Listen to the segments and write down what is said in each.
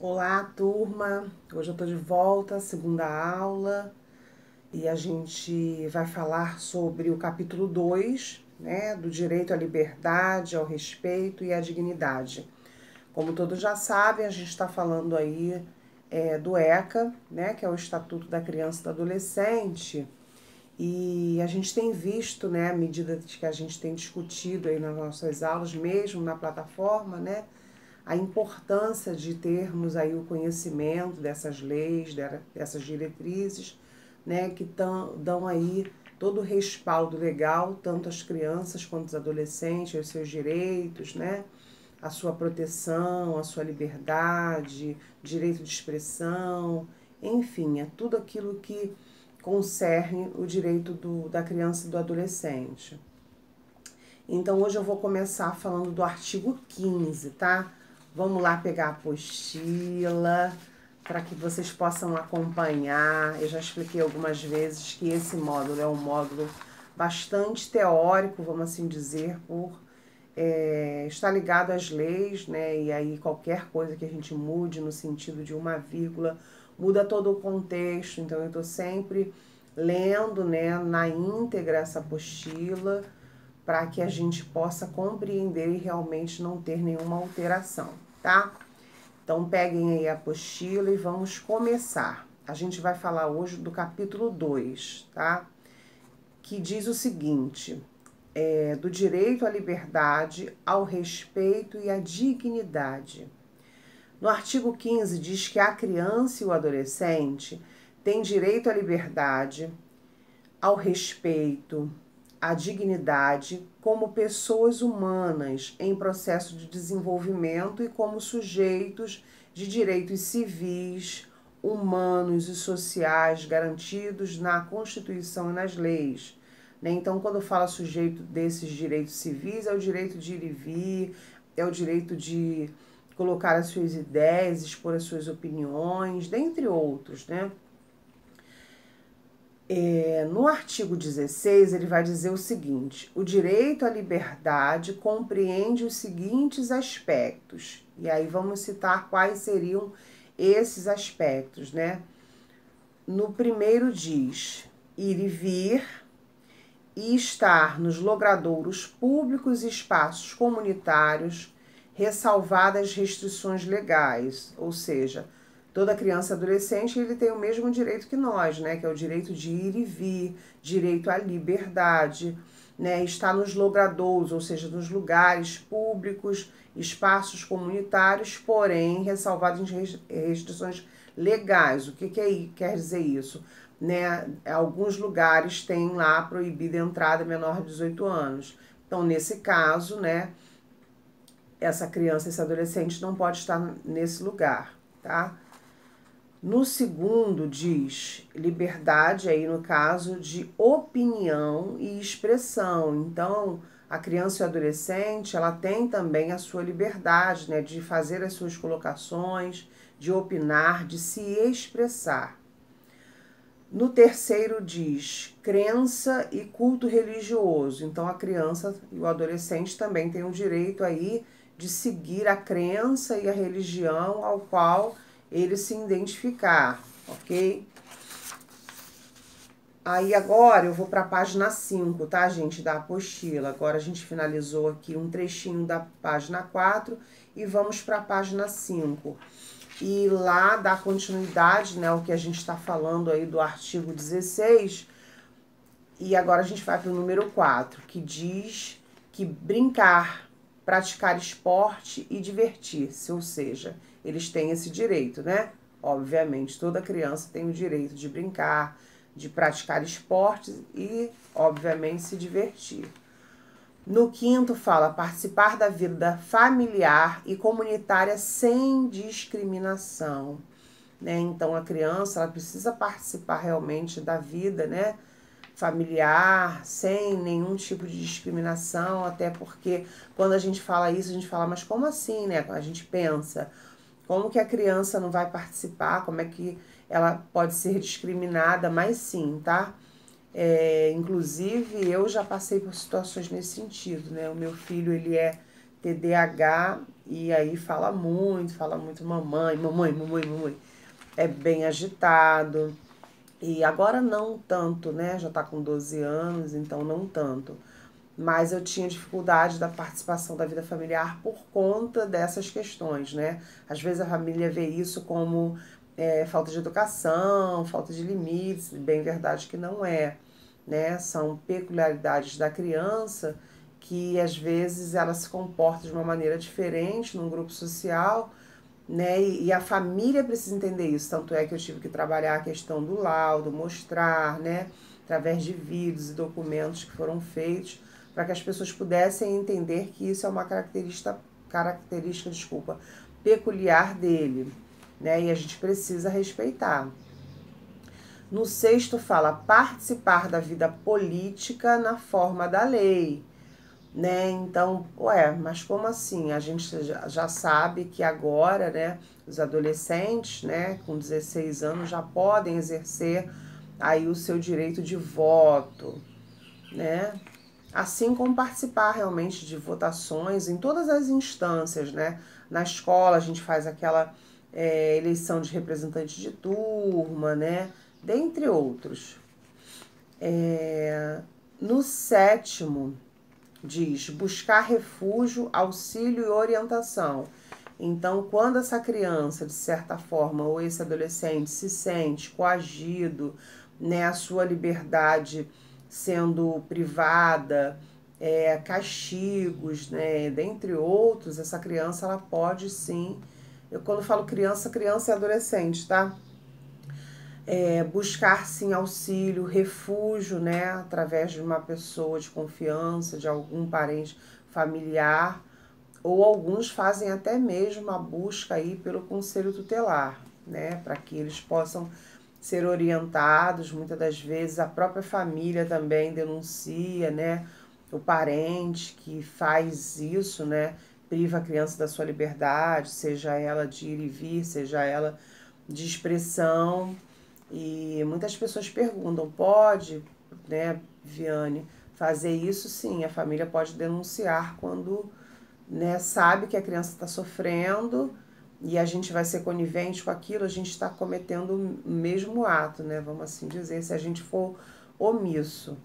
Olá, turma! Hoje eu tô de volta, segunda aula, e a gente vai falar sobre o capítulo 2, né, do direito à liberdade, ao respeito e à dignidade. Como todos já sabem, a gente está falando aí do ECA, né, que é o Estatuto da Criança e do Adolescente, e a gente tem visto, né, à medida que a gente tem discutido aí nas nossas aulas, mesmo na plataforma, né, a importância de termos aí o conhecimento dessas leis, dessas diretrizes, né, que dão aí todo o respaldo legal, tanto às crianças quanto aos adolescentes, aos seus direitos, né, a sua proteção, a sua liberdade, direito de expressão, enfim, é tudo aquilo que concerne o direito da criança e do adolescente. Então hoje eu vou começar falando do artigo 15, tá? Vamos lá pegar a apostila para que vocês possam acompanhar. Eu já expliquei algumas vezes que esse módulo é um módulo bastante teórico, vamos assim dizer, por estar ligado às leis, né? E aí qualquer coisa que a gente mude no sentido de uma vírgula muda todo o contexto. Então eu estou sempre lendo, né, na íntegra essa apostila para que a gente possa compreender e realmente não ter nenhuma alteração, tá? Então peguem aí a apostila e vamos começar. A gente vai falar hoje do capítulo 2, tá? Que diz o seguinte: do direito à liberdade, ao respeito e à dignidade. No artigo 15 diz que a criança e o adolescente têm direito à liberdade, ao respeito, à dignidade como pessoas humanas em processo de desenvolvimento e como sujeitos de direitos civis, humanos e sociais garantidos na Constituição e nas leis. Então, quando fala sujeito desses direitos civis, é o direito de ir e vir, é o direito de colocar as suas ideias, expor as suas opiniões, dentre outros, né? No artigo 16, ele vai dizer o seguinte: o direito à liberdade compreende os seguintes aspectos. E aí vamos citar quais seriam esses aspectos, né? No primeiro diz ir e vir e estar nos logradouros públicos e espaços comunitários, ressalvadas restrições legais, ou seja, toda criança e adolescente ele tem o mesmo direito que nós, né? Que é o direito de ir e vir, direito à liberdade, né? Estar nos logradouros, ou seja, nos lugares públicos, espaços comunitários, porém ressalvados em restrições legais. O que quer dizer isso? Né? Alguns lugares têm lá proibida a entrada menor de 18 anos. Então, nesse caso, né? Essa criança, esse adolescente não pode estar nesse lugar, tá? No segundo diz liberdade, aí no caso de opinião e expressão. Então, a criança e o adolescente, ela tem também a sua liberdade, né, de fazer as suas colocações, de opinar, de se expressar. No terceiro diz crença e culto religioso. Então, a criança e o adolescente também têm o direito aí de seguir a crença e a religião ao qual ele se identificar, ok? Aí agora eu vou para a página 5, tá, gente, da apostila. Agora a gente finalizou aqui um trechinho da página 4 e vamos para a página 5. E lá dá continuidade, né, o que a gente está falando aí do artigo 16. E agora a gente vai para o número 4, que diz que brincar, praticar esporte e divertir-se, ou seja, eles têm esse direito, né? Obviamente, toda criança tem o direito de brincar, de praticar esportes e, obviamente, se divertir. No quinto fala participar da vida familiar e comunitária sem discriminação, né? Então, a criança, ela precisa participar realmente da vida, né, familiar, sem nenhum tipo de discriminação, até porque quando a gente fala isso, a gente fala, mas como assim, né? A gente pensa, como que a criança não vai participar, como é que ela pode ser discriminada, mas sim, tá? Inclusive, eu já passei por situações nesse sentido, né? O meu filho, ele é TDAH e aí fala muito mamãe, mamãe, mamãe, mamãe. É bem agitado. E agora não tanto, né? Já tá com 12 anos, então não tanto. Mas eu tinha dificuldade da participação da vida familiar por conta dessas questões, né? Às vezes a família vê isso como falta de educação, falta de limites, bem verdade que não é, né? São peculiaridades da criança que às vezes ela se comporta de uma maneira diferente num grupo social, né? E a família precisa entender isso. Tanto é que eu tive que trabalhar a questão do laudo, mostrar, né? Através de vídeos e documentos que foram feitos, para que as pessoas pudessem entender que isso é uma característica, desculpa, peculiar dele, né? E a gente precisa respeitar. No sexto fala participar da vida política na forma da lei, né? Então, mas como assim? A gente já sabe que agora, né, os adolescentes, né, com 16 anos já podem exercer aí o seu direito de voto, né? Assim como participar realmente de votações em todas as instâncias, né? Na escola a gente faz aquela eleição de representante de turma, né? Dentre outros. No sétimo, diz buscar refúgio, auxílio e orientação. Então, quando essa criança, de certa forma, ou esse adolescente se sente coagido, né, a sua liberdade sendo privada, castigos, né, dentre outros, essa criança ela pode sim. Eu quando falo criança, criança e adolescente, tá? Buscar sim auxílio, refúgio, né, através de uma pessoa de confiança, de algum parente familiar, ou alguns fazem até mesmo a busca aí pelo conselho tutelar, né, para que eles possam ser orientados. Muitas das vezes a própria família também denuncia, né, o parente que faz isso, né, priva a criança da sua liberdade, seja ela de ir e vir, seja ela de expressão. E muitas pessoas perguntam, pode, né, Viane, fazer isso? Sim, a família pode denunciar quando, né, sabe que a criança está sofrendo e a gente vai ser conivente com aquilo, a gente está cometendo o mesmo ato, né, vamos assim dizer, se a gente for omisso.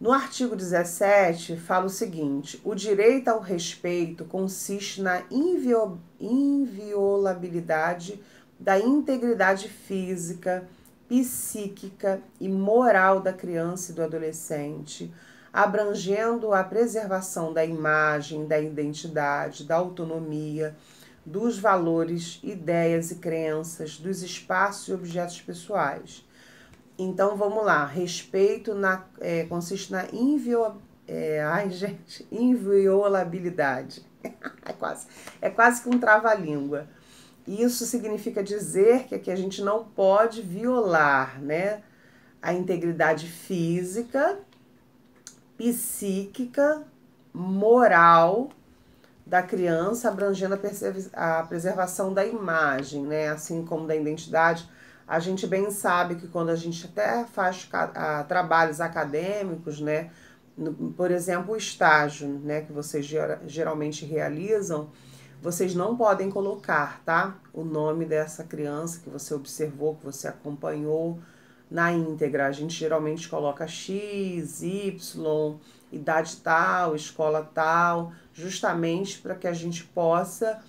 No artigo 17, fala o seguinte: o direito ao respeito consiste na inviolabilidade da integridade física, psíquica e moral da criança e do adolescente, abrangendo a preservação da imagem, da identidade, da autonomia, dos valores, ideias e crenças, dos espaços e objetos pessoais. Então vamos lá, respeito consiste na inviolabilidade. É quase que um trava-língua. Isso significa dizer que aqui a gente não pode violar, né, a integridade física, psíquica, moral da criança, abrangendo a preservação da imagem, né, assim como da identidade. A gente bem sabe que quando a gente até faz trabalhos acadêmicos, né, por exemplo, o estágio, né, que vocês geralmente realizam, vocês não podem colocar, tá, o nome dessa criança que você observou, que você acompanhou na íntegra. A gente geralmente coloca X, Y, idade tal, escola tal, justamente para que a gente possa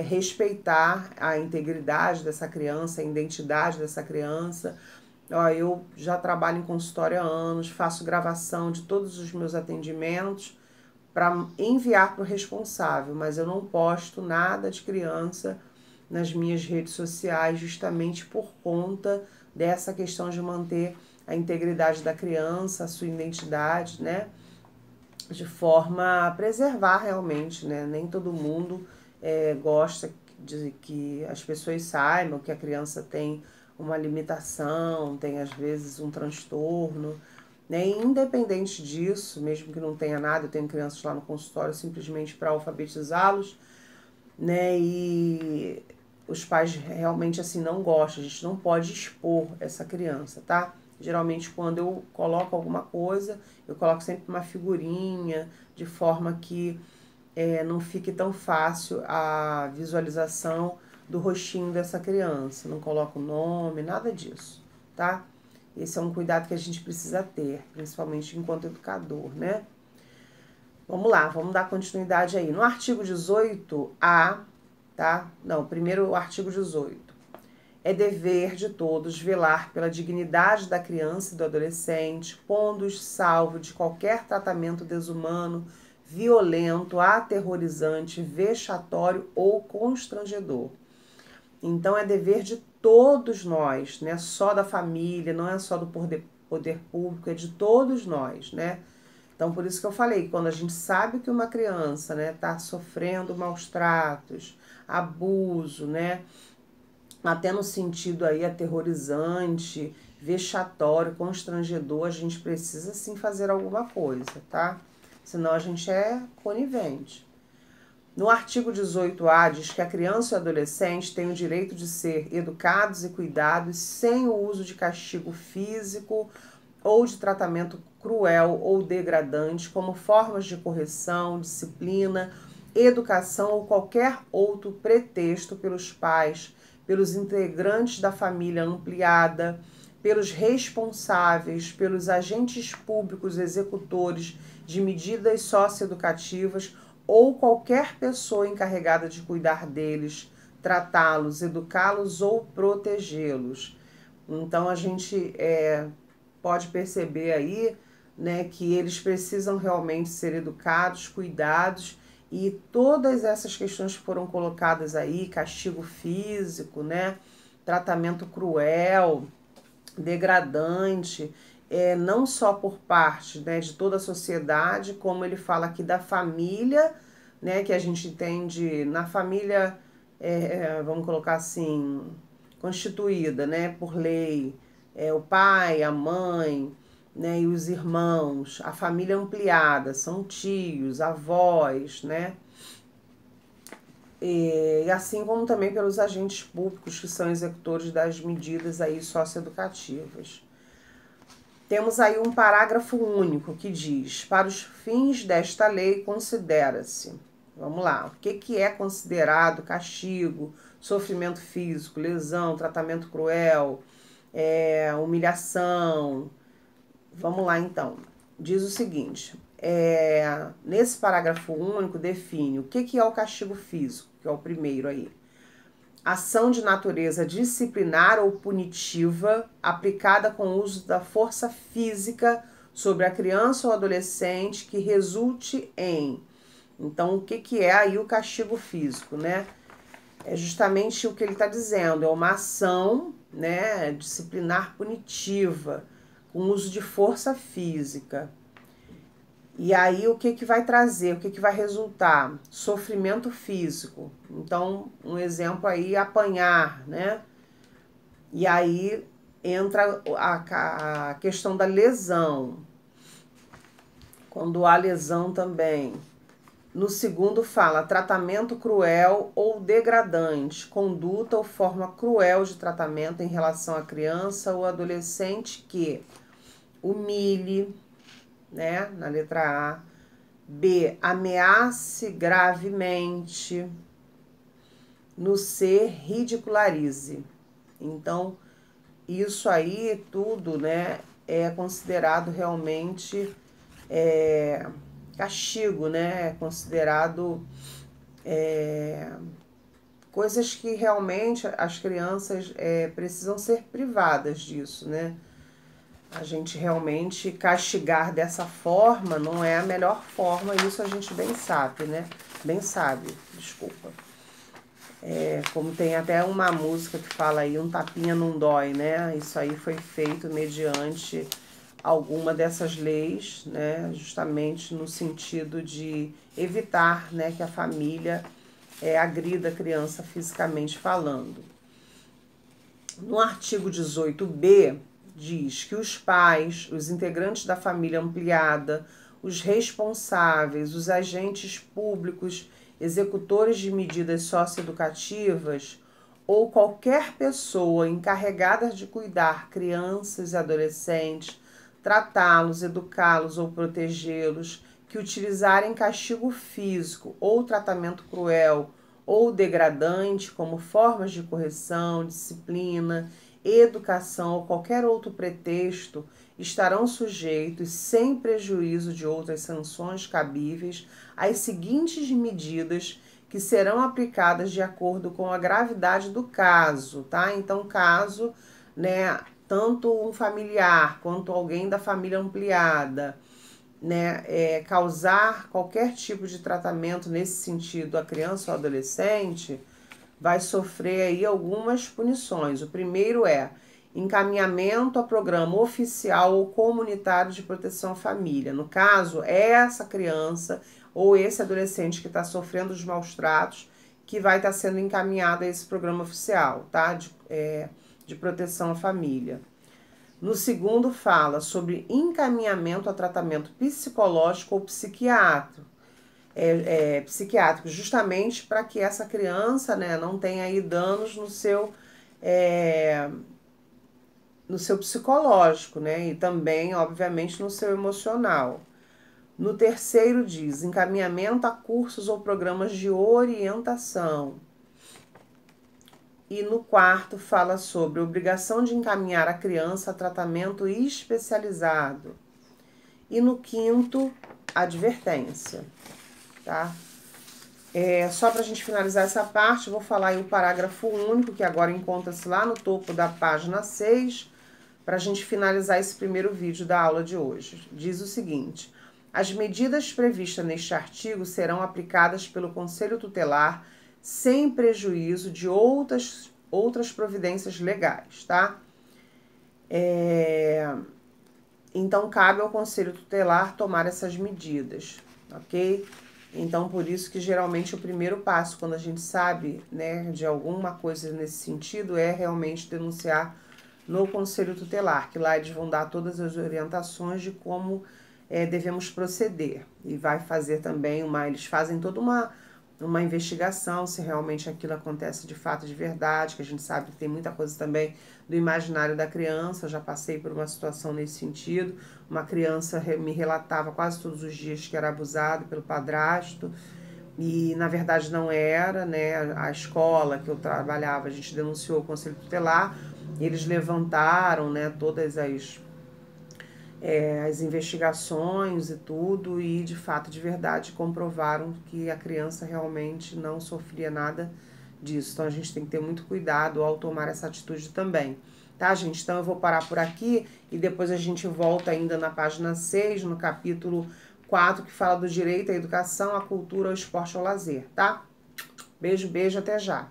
respeitar a integridade dessa criança, a identidade dessa criança. Eu já trabalho em consultório há anos, faço gravação de todos os meus atendimentos para enviar para o responsável, mas eu não posto nada de criança nas minhas redes sociais, justamente por conta dessa questão de manter a integridade da criança, a sua identidade, né? De forma a preservar realmente, né? Nem todo mundo gosta de que as pessoas saibam que a criança tem uma limitação, tem às vezes um transtorno, né? E independente disso, mesmo que não tenha nada, eu tenho crianças lá no consultório simplesmente para alfabetizá-los, né? E os pais realmente assim não gostam, a gente não pode expor essa criança, tá? Geralmente quando eu coloco alguma coisa, eu coloco sempre uma figurinha, de forma que não fique tão fácil a visualização do rostinho dessa criança. Não coloca o nome, nada disso, tá? Esse é um cuidado que a gente precisa ter, principalmente enquanto educador, né? Vamos lá, vamos dar continuidade aí. No artigo 18A, tá? Não, primeiro o artigo 18. É dever de todos velar pela dignidade da criança e do adolescente, pondo-os salvo de qualquer tratamento desumano, violento, aterrorizante, vexatório ou constrangedor. Então é dever de todos nós, não é só da família, não é só do poder público, é de todos nós, né? Então por isso que eu falei, quando a gente sabe que uma criança, né, tá sofrendo maus tratos, abuso, né, até no sentido aí aterrorizante, vexatório, constrangedor, a gente precisa sim fazer alguma coisa, tá? Senão a gente é conivente. No artigo 18A diz que a criança e o adolescente têm o direito de ser educados e cuidados sem o uso de castigo físico ou de tratamento cruel ou degradante, como formas de correção, disciplina, educação ou qualquer outro pretexto pelos pais, pelos integrantes da família ampliada, pelos responsáveis, pelos agentes públicos executores de medidas socioeducativas ou qualquer pessoa encarregada de cuidar deles, tratá-los, educá-los ou protegê-los. Então a gente pode perceber aí, né, que eles precisam realmente ser educados, cuidados, e todas essas questões que foram colocadas aí, castigo físico, né, tratamento cruel, degradante, não só por parte, né, de toda a sociedade, como ele fala aqui da família, né, que a gente entende na família, vamos colocar assim, constituída, né, por lei, o pai, a mãe, né, e os irmãos, a família ampliada, são tios, avós, né, e assim como também pelos agentes públicos que são executores das medidas aí socioeducativas. Temos aí um parágrafo único que diz: para os fins desta lei considera-se, vamos lá, o que é considerado castigo, sofrimento físico, lesão, tratamento cruel, humilhação. Vamos lá então, diz o seguinte, nesse parágrafo único define o que é o castigo físico, que é o primeiro aí. Ação de natureza disciplinar ou punitiva aplicada com o uso da força física sobre a criança ou adolescente que resulte em. Então, o que é aí o castigo físico, né? É justamente o que ele está dizendo, é uma ação, né, disciplinar punitiva com uso de força física. E aí o que vai trazer, o que vai resultar? Sofrimento físico. Então, um exemplo aí, apanhar, né? E aí entra a questão da lesão. Quando há lesão também. No segundo fala tratamento cruel ou degradante, conduta ou forma cruel de tratamento em relação à criança ou adolescente que humilhe, né, na letra A. B, ameace gravemente. No C, ridicularize. Então, isso aí tudo, né, é considerado realmente castigo, né? É considerado coisas que realmente as crianças precisam ser privadas disso, né? A gente realmente castigar dessa forma não é a melhor forma, isso a gente bem sabe, né? Bem sabe, desculpa. Como tem até uma música que fala aí, um tapinha não dói, né? Isso aí foi feito mediante alguma dessas leis, né? Justamente no sentido de evitar, né, que a família agrida a criança fisicamente falando. No artigo 18b, diz que os pais, os integrantes da família ampliada, os responsáveis, os agentes públicos, executores de medidas socioeducativas ou qualquer pessoa encarregada de cuidar crianças e adolescentes, tratá-los, educá-los ou protegê-los, que utilizarem castigo físico ou tratamento cruel ou degradante como formas de correção, disciplina, educação ou qualquer outro pretexto estarão sujeitos, sem prejuízo de outras sanções cabíveis, às seguintes medidas que serão aplicadas de acordo com a gravidade do caso, tá? Então, caso, né, tanto um familiar quanto alguém da família ampliada, né, causar qualquer tipo de tratamento nesse sentido a criança ou adolescente, vai sofrer aí algumas punições. O primeiro é encaminhamento a programa oficial ou comunitário de proteção à família. No caso, é essa criança ou esse adolescente que está sofrendo os maus tratos que vai estar sendo encaminhado a esse programa oficial, tá? De proteção à família. No segundo, fala sobre encaminhamento a tratamento psicológico ou psiquiátrico, justamente para que essa criança, né, não tenha aí danos no seu psicológico, né, e também, obviamente, no seu emocional. No terceiro, diz encaminhamento a cursos ou programas de orientação. E no quarto, fala sobre obrigação de encaminhar a criança a tratamento especializado. E no quinto, advertência, tá? Só para a gente finalizar essa parte, vou falar aí o parágrafo único, que agora encontra-se lá no topo da página 6, para a gente finalizar esse primeiro vídeo da aula de hoje. Diz o seguinte: as medidas previstas neste artigo serão aplicadas pelo Conselho Tutelar sem prejuízo de outras providências legais, tá? Então, cabe ao Conselho Tutelar tomar essas medidas, ok? Então, por isso que geralmente o primeiro passo, quando a gente sabe, né, de alguma coisa nesse sentido, é realmente denunciar no Conselho Tutelar, que lá eles vão dar todas as orientações de como devemos proceder. E vai fazer também eles fazem toda uma investigação se realmente aquilo acontece de fato, de verdade, que a gente sabe que tem muita coisa também do imaginário da criança. Eu já passei por uma situação nesse sentido. Uma criança me relatava quase todos os dias que era abusada pelo padrasto, e na verdade não era, né? A escola que eu trabalhava, a gente denunciou o Conselho Tutelar, eles levantaram, né, todas as investigações e tudo, e de fato, de verdade, comprovaram que a criança realmente não sofria nada disso. Então a gente tem que ter muito cuidado ao tomar essa atitude também, tá, gente? Então eu vou parar por aqui e depois a gente volta ainda na página 6, no capítulo 4, que fala do direito à educação, à cultura, ao esporte, ao lazer, tá? Beijo, beijo, até já!